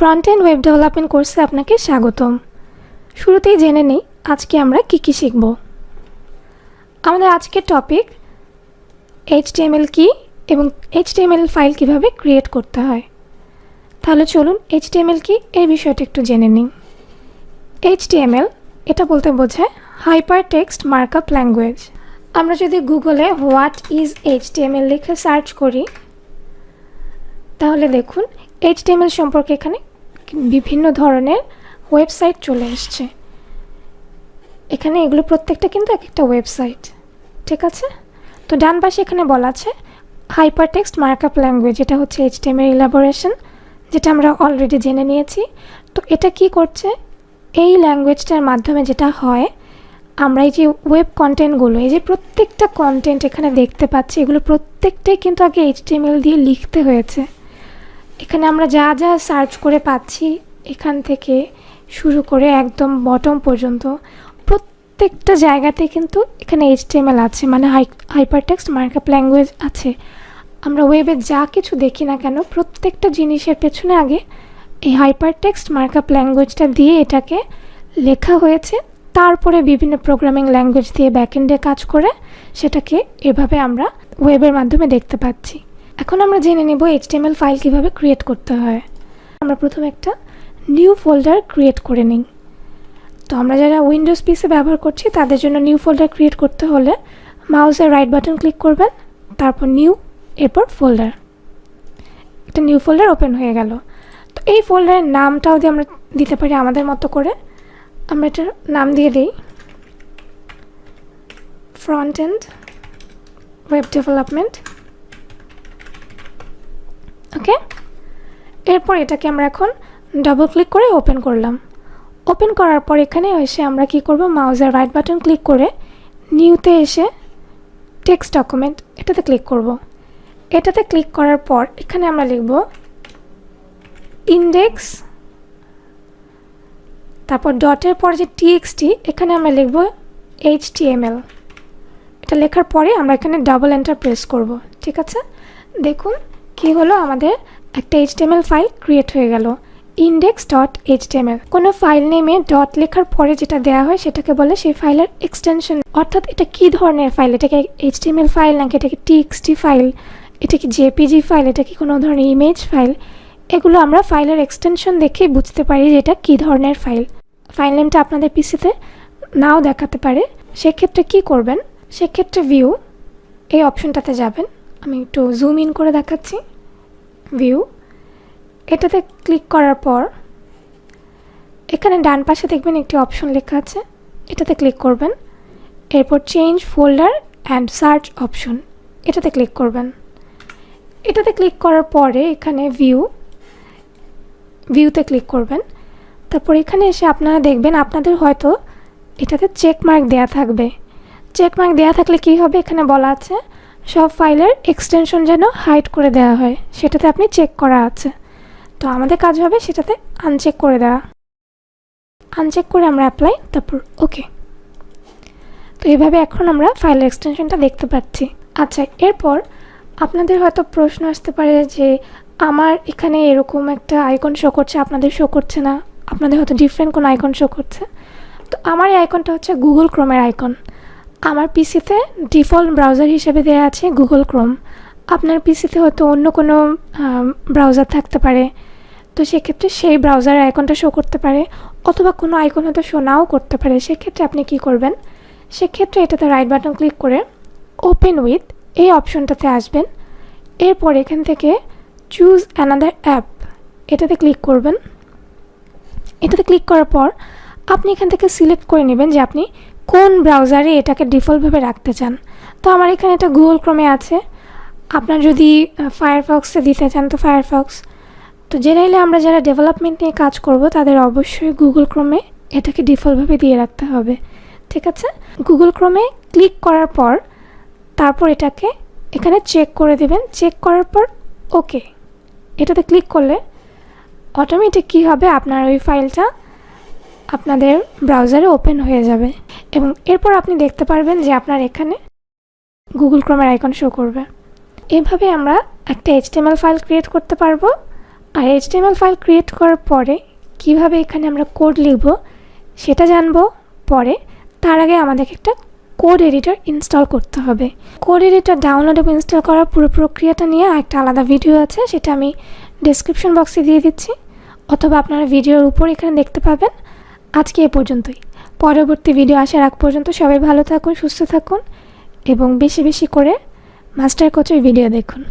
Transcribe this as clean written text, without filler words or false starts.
Front end web development কোর্সে আপনাকে স্বাগতম। শুরুতেই জেনে নিই আজকে আমরা কি শিখব। আমাদের আজকের টপিক HTML কি এবং HTML ফাইল কিভাবে ক্রিয়েট করতে হয়। তাহলে চলুন HTML কি এই বিষয়টা একটু জেনে নিই। HTML এটা বলতে বোঝায় হাইপার টেক্সট মার্কআপ ল্যাঙ্গুয়েজ। আমরা যদি গুগলে হোয়াট ইজ HTML লিখে সার্চ করি তাহলে দেখুন HTML সম্পর্কে এখানে বিভিন্ন ধরনের ওয়েবসাইট চলে আসছে। এখানে এগুলো প্রত্যেকটা কিন্তু এক একটা ওয়েবসাইট, ঠিক আছে। তো ডান পাশে এখানে বলা আছে হাইপার টেক্সট মার্কআপ ল্যাঙ্গুয়েজ, এটা হচ্ছে HTML ইলাবোরেশন, যেটা আমরা অলরেডি জেনে নিয়েছি। তো এটা কি করছে, এই ল্যাঙ্গুয়েজটার মাধ্যমে যেটা হয়, আমরা এই যে ওয়েব কন্টেন্টগুলো, এই যে প্রত্যেকটা কন্টেন্ট এখানে দেখতে পাচ্ছি, এগুলো প্রত্যেকটাই কিন্তু আগে HTML দিয়ে লিখতে হয়েছে। এখানে আমরা যা যা সার্চ করে পাচ্ছি এখান থেকে শুরু করে একদম বটম পর্যন্ত প্রত্যেকটা জায়গাতে কিন্তু এখানে HTML আছে, মানে হাইপার টেক্সট মার্কআপ ল্যাঙ্গুয়েজ আছে। আমরা ওয়েবে যা কিছু দেখি না কেন প্রত্যেকটা জিনিসের পেছনে আগে এই হাইপার টেক্সট মার্কআপ ল্যাঙ্গুয়েজটা দিয়ে এটাকে লেখা হয়েছে, তারপরে বিভিন্ন প্রোগ্রামিং ল্যাঙ্গুয়েজ দিয়ে ব্যাকএন্ডে কাজ করে সেটাকে এভাবে আমরা ওয়েবের মাধ্যমে দেখতে পাচ্ছি। এখন আমরা জেনে নেব HTML ফাইল কিভাবে ক্রিয়েট করতে হয়। আমরা প্রথমে একটা নিউ ফোল্ডার ক্রিয়েট করে নিই। তো আমরা যারা উইন্ডোজ পিসি ব্যবহার করছি তাদের জন্য নিউ ফোল্ডার ক্রিয়েট করতে হলে মাউসের রাইট বাটন ক্লিক করবেন, তারপর নিউ, এরপর ফোল্ডার। একটা নিউ ফোল্ডার ওপেন হয়ে গেল। তো এই ফোল্ডারের নামটাও দিয়ে আমরা দিতে পারি আমাদের মতো করে। আমরা এটার নাম দিয়ে দিই ফ্রন্ট এন্ড ওয়েব ডেভেলপমেন্ট। ওকে, এরপর এটাকে আমরা এখন ডাবল ক্লিক করে ওপেন করলাম। ওপেন করার পর এখানে এসে আমরা কি করব, মাউসের রাইট বাটন ক্লিক করে নিউতে এসে টেক্সট ডকুমেন্ট এটাতে ক্লিক করব। এটাতে ক্লিক করার পর এখানে আমরা লিখব ইন্ডেক্স, তারপর ডটের পর যে TXT এখানে আমরা লিখব HTML। এটা লেখার পরে আমরা এখানে ডাবল এন্টার প্রেস করব, ঠিক আছে। দেখুন কি হলো, আমাদের একটা HTML ফাইল ক্রিয়েট হয়ে গেল, index.html। কোনো ফাইল নেমে ডট লেখার পরে যেটা দেওয়া হয় সেটাকে বলে সেই ফাইলের এক্সটেনশন। অর্থাৎ এটা কি ধরনের ফাইল, এটা কি HTML ফাইল নাকি এটা কি TXT ফাইল, এটা কি JPG ফাইল, এটা কি কোনো ধরনের ইমেজ ফাইল, এগুলো আমরা ফাইলের এক্সটেনশন দেখেই বুঝতে পারি যে এটা কী ধরনের ফাইল। ফাইল নেমটা আপনাদের পিসিতে নাও দেখাতে পারে, সেক্ষেত্রে কি করবেন, সেক্ষেত্রে ভিউ এই অপশনটাতে যাবেন। আমি একটু জুম ইন করে দেখাচ্ছি। ভিউ এটাতে ক্লিক করার পর এখানে ডান পাশে দেখবেন একটি অপশন লেখা আছে, এটাতে ক্লিক করবেন। এরপর change folder and search option এটাতে ক্লিক করবেন। এটাতে ক্লিক করার পরে এখানে ভিউতে ক্লিক করবেন। তারপর এখানে এসে আপনারা দেখবেন আপনাদের হয়তো এটাতে চেক মার্ক দেওয়া থাকবে। চেক মার্ক দেওয়া থাকলে কি হবে, এখানে বলা আছে সব ফাইলের এক্সটেনশন যেন হাইড করে দেওয়া হয়, সেটাতে আপনি চেক করা আছে। তো আমাদের কাজ হবে সেটাতে আনচেক করে দেওয়া। আনচেক করে আমরা অ্যাপ্লাই, তারপর ওকে। তো এইভাবে এখন আমরা ফাইলের এক্সটেনশনটা দেখতে পাচ্ছি। আচ্ছা, এরপর আপনাদের হয়তো প্রশ্ন আসতে পারে যে আমার এখানে এরকম একটা আইকন শো করছে, আপনাদের শো করছে না, আপনাদের হয়তো ডিফারেন্ট কোনো আইকন শো করছে। তো আমার এই আইকনটা হচ্ছে গুগল ক্রোমের আইকন। আমার পিসিতে ডিফল্ট ব্রাউজার হিসেবে দেওয়া আছে গুগল ক্রোম। আপনার পিসিতে হয়তো অন্য কোনো ব্রাউজার থাকতে পারে, তো সেক্ষেত্রে সেই ব্রাউজারের আইকনটা শো করতে পারে, অথবা কোনো আইকন হয়তো শো নাও করতে পারে। সেক্ষেত্রে আপনি কি করবেন, সেক্ষেত্রে এটাতে রাইট বাটন ক্লিক করে ওপেন উইথ এই অপশনটাতে আসবেন। এরপর এখান থেকে চুজ অ্যানাদার অ্যাপ এটাতে ক্লিক করবেন। এটাতে ক্লিক করার পর আপনি এখান থেকে সিলেক্ট করে নেবেন যে আপনি কোন ব্রাউজারে এটাকে ডিফল্টভাবে রাখতে চান। তো আমার এখানে এটা গুগল ক্রোমে আছে, আপনার যদি ফায়ারফক্সে দিতে চান তো ফায়ারফক্স। তো জেনারেলি আমরা যারা ডেভেলপমেন্ট নিয়ে কাজ করব তাদের অবশ্যই গুগল ক্রোমে এটাকে ডিফল্টভাবে দিয়ে রাখতে হবে, ঠিক আছে। গুগল ক্রোমে ক্লিক করার পর তারপর এটাকে এখানে চেক করে দেবেন। চেক করার পর ওকে এটাতে ক্লিক করলে অটোমেটিক কী হবে, আপনার ওই ফাইলটা আপনাদের ব্রাউজারে ওপেন হয়ে যাবে এবং এরপর আপনি দেখতে পারবেন যে আপনার এখানে গুগল ক্রোমের আইকন শো করবে। এভাবে আমরা একটা HTML ফাইল ক্রিয়েট করতে পারবো আর HTML ফাইল ক্রিয়েট করার পরে কিভাবে এখানে আমরা কোড লিখব সেটা জানবো পরে। তার আগে আমাদেরকে একটা কোড এডিটর ইনস্টল করতে হবে। কোড এডিটর ডাউনলোড এবং ইনস্টল করার পুরো প্রক্রিয়াটা নিয়ে একটা আলাদা ভিডিও আছে, সেটা আমি ডেসক্রিপশন বক্সে দিয়ে দিচ্ছি, অথবা আপনারা ভিডিওর উপর এখানে দেখতে পাবেন। আজকে এ পর্যন্তই। পরবর্তী ভিডিও আসার আগ পর্যন্ত সবাই ভালো থাকুন, সুস্থ থাকুন এবং বেশি বেশি করে মাস্টার কোচের ভিডিও দেখুন।